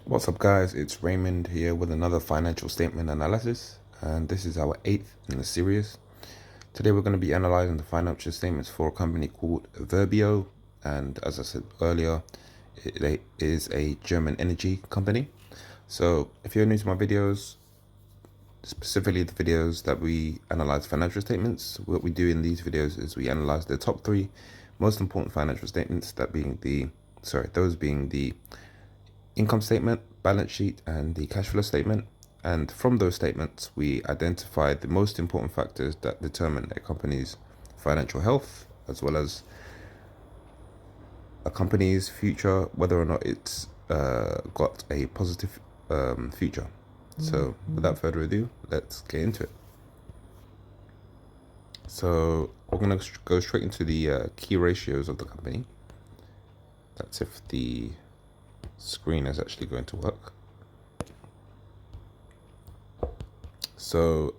What's up, guys? It's Raymond here with another financial statement analysis, and this is our 8th in the series. Today we're going to be analyzing the financial statements for a company called Verbio, and as I said earlier, it is a German energy company. So if you're new to my videos, specifically the videos that we analyze financial statements, what we do in these videos is we analyze the top 3 most important financial statements, those being the income statement, balance sheet, and the cash flow statement. And from those statements, we identify the most important factors that determine a company's financial health, as well as a company's future, whether or not it's got a positive future. So without further ado, let's get into it. So we're going to go straight into the key ratios of the company. That's if the screen is actually going to work. So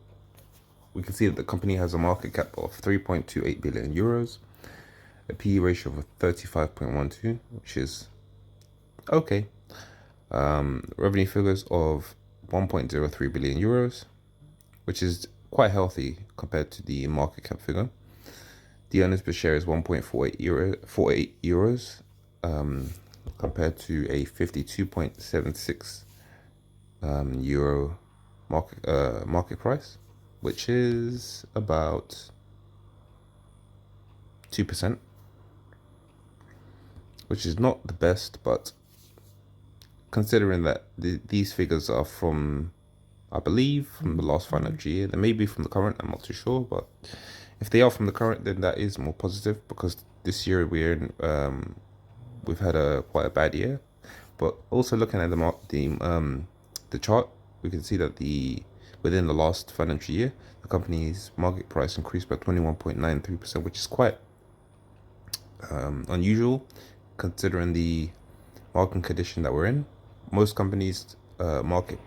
we can see that the company has a market cap of 3.28 billion euros, a PE ratio of 35.12, which is okay. Revenue figures of 1.03 billion euros, which is quite healthy compared to the market cap figure. The earnings per share is 1.48 euros, compared to a 52.76 euro market price, which is about 2%, which is not the best, but considering that these figures are from, I believe, from the last financial year, they may be from the current, I'm not too sure, but if they are from the current, then that is more positive, because this year we've had quite a bad year. But also looking at the chart, we can see that within the last financial year, the company's market price increased by 21.93%, which is quite unusual considering the market condition that we're in. Most companies' market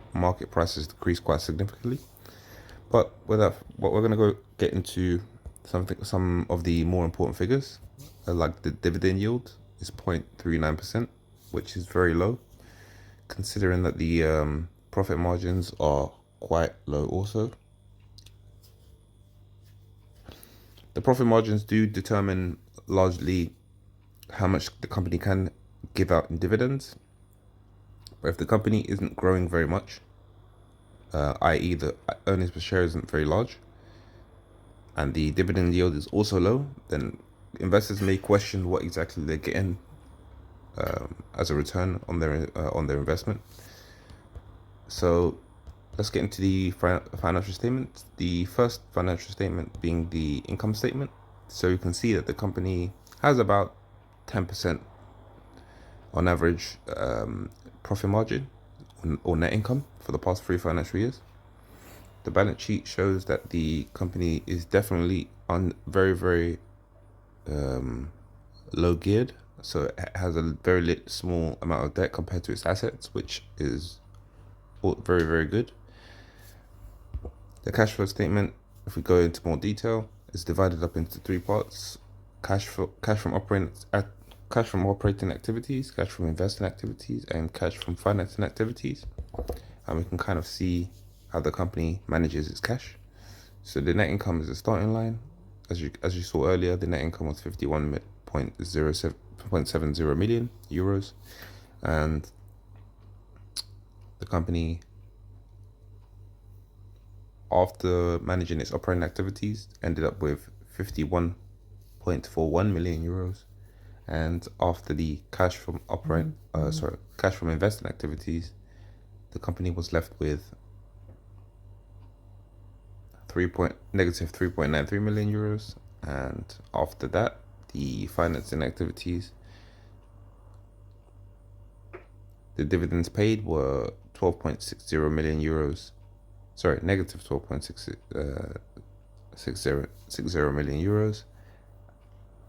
prices decrease quite significantly. But with that, what we're gonna go get into some of the more important figures, like the dividend yield is 0.39%, which is very low, considering that the profit margins are quite low also. The profit margins do determine largely how much the company can give out in dividends. But if the company isn't growing very much, i.e. the earnings per share isn't very large, and the dividend yield is also low, then investors may question what exactly they're getting as a return on their investment. So let's get into the financial statement. The first financial statement being the income statement. So you can see that the company has about 10% on average profit margin or net income for the past 3 financial years. The balance sheet shows that the company is definitely very, very low geared. So it has a very small amount of debt compared to its assets, which is very, very good. The cash flow statement, if we go into more detail, is divided up into 3 parts: cash from operating activities, cash from investing activities, and cash from financing activities. And we can kind of see how the company manages its cash. So the net income is the starting line. As you saw earlier, the net income was 51.70 million euros, and the company, after managing its operating activities, ended up with 51.41 million euros, and after the cash from investing activities, the company was left with negative 3.93 million euros, and after that, the financing activities, the dividends paid were 12.60 million euros. Sorry, negative 12.60 million euros,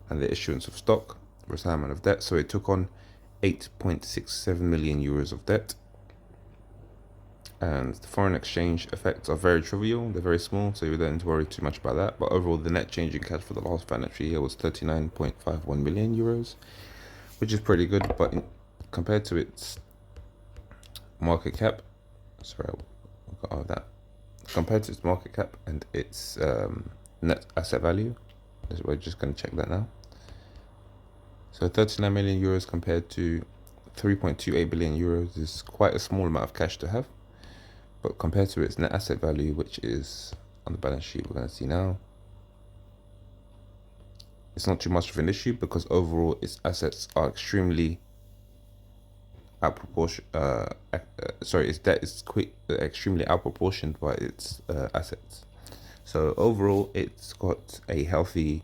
and the issuance of stock, retirement of debt. So it took on 8.67 million euros of debt. And the foreign exchange effects are very trivial, they're very small, so you don't need to worry too much about that. But overall, the net change in cash for the last financial year was 39.51 million euros, which is pretty good. But compared to its market cap, sorry, I got out of that. Compared to its market cap and its net asset value, we're just going to check that now. So 39 million euros compared to 3.28 billion euros is quite a small amount of cash to have. But compared to its net asset value, which is on the balance sheet, we're going to see now, it's not too much of an issue because overall its assets are extremely its debt is extremely outproportioned by its assets. So overall, it's got a healthy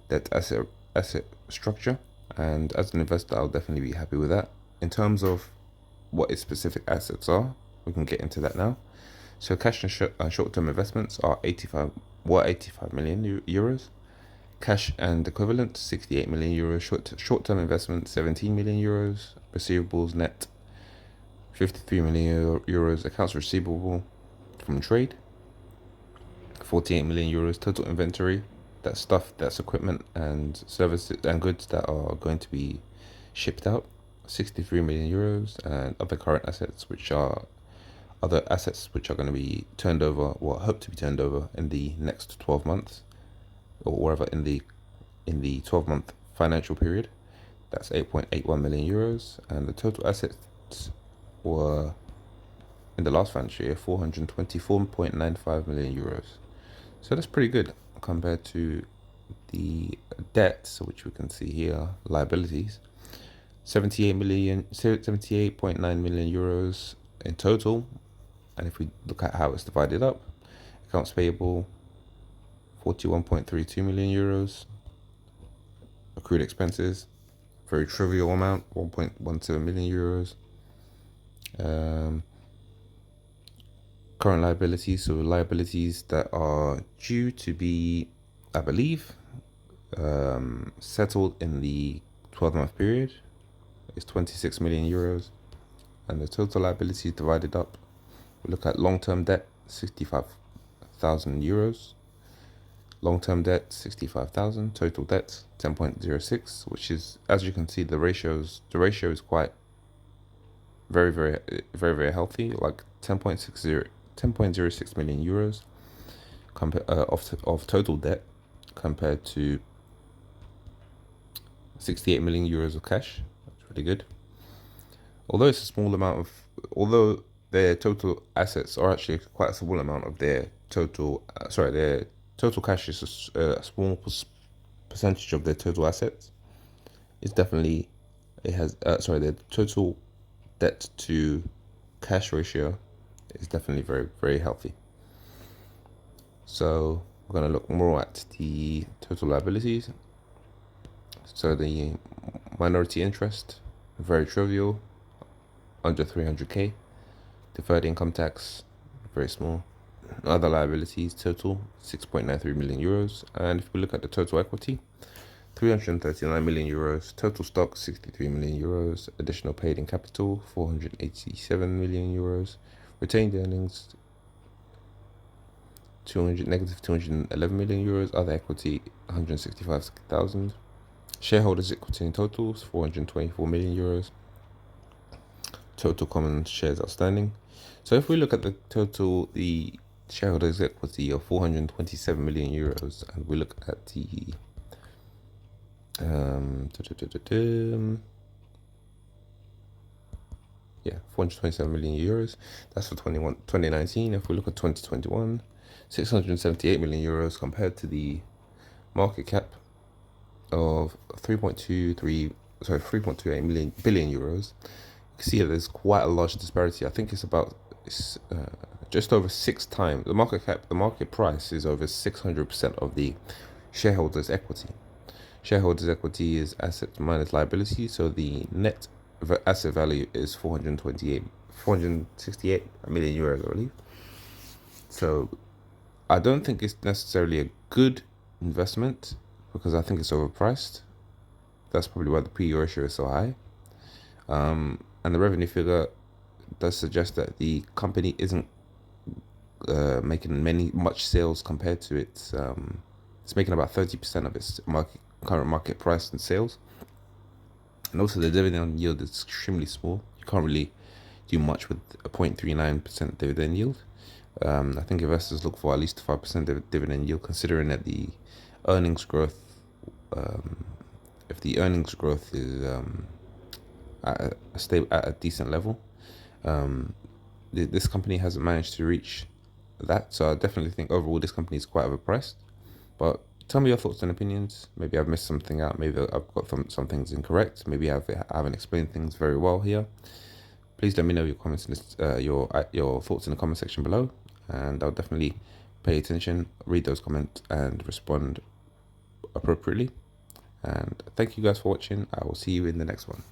debt asset structure, and as an investor, I'll definitely be happy with that. In terms of what its specific assets are, we can get into that now. So cash and short-term investments are 85 million euros. Cash and equivalent 68 million euros. Short-term investments 17 million euros. Receivables net 53 million euros. Accounts receivable from trade 48 million euros. Total inventory, that's stuff, that's equipment and services and goods that are going to be shipped out, 63 million euros. And other current assets, which are going to be turned over, or hope to be turned over in the next 12 months, or wherever in the 12-month financial period. That's 8.81 million euros. And the total assets were, in the last financial year, 424.95 million euros. So that's pretty good compared to the debts, which we can see here, liabilities, 78.9 million euros in total. And if we look at how it's divided up, accounts payable 41.32 million euros, accrued expenses, very trivial amount, 1.17 million euros. Current liabilities, so liabilities that are due to be, I believe, settled in the 12-month period, is 26 million euros. And the total liabilities divided up, we look at long-term debt, 65,000 euros. Long-term debt, 65,000. Total debt, 10.06, which is, as you can see, the ratio is quite very, very, very, very healthy, like 10.06 million euros of total debt compared to 68 million euros of cash. That's really good. Although their total assets are actually quite a small amount of their total, their total cash is a small percentage of their total assets. Their total debt to cash ratio is definitely very, very healthy. So we're going to look more at the total liabilities. So the minority interest, very trivial, under 300k. Deferred income tax, very small. Other liabilities total 6.93 million euros. And if we look at the total equity, 339 million euros. Total stock 63 million euros. Additional paid in capital 487 million euros. Retained earnings negative 211 million euros. Other equity 165,000. Shareholders' equity in total 424 million euros. Total common shares outstanding. So if we look at the shareholders' equity of 427 million euros, and we look at the 427 million euros. That's for 2019. If we look at 2021, 678 million euros compared to the market cap of 3.28 billion euros. You can see that there's quite a large disparity. I think it's just over 6 times the market cap. The market price is over 600% of the shareholders' equity. Shareholders' equity is assets minus liability, so the net asset value is 468 million euros, I believe. So I don't think it's necessarily a good investment because I think it's overpriced. That's probably why the PE ratio is so high. And the revenue figure does suggest that the company isn't making much sales compared to its. It's making about 30% of its current market price in sales, and also the dividend yield is extremely small. You do much with a 0.39% dividend yield. I think investors look for at least 5% dividend yield, considering that the earnings growth, if the earnings growth is at a decent level, this company hasn't managed to reach that. So I definitely think overall this company is quite overpriced. But tell me your thoughts and opinions. Maybe I've missed something out. Maybe I've got some things incorrect. Maybe I haven't explained things very well here. Please let me know your comments, your thoughts in the comment section below, and I'll definitely pay attention, read those comments, and respond appropriately. And thank you guys for watching. I will see you in the next one.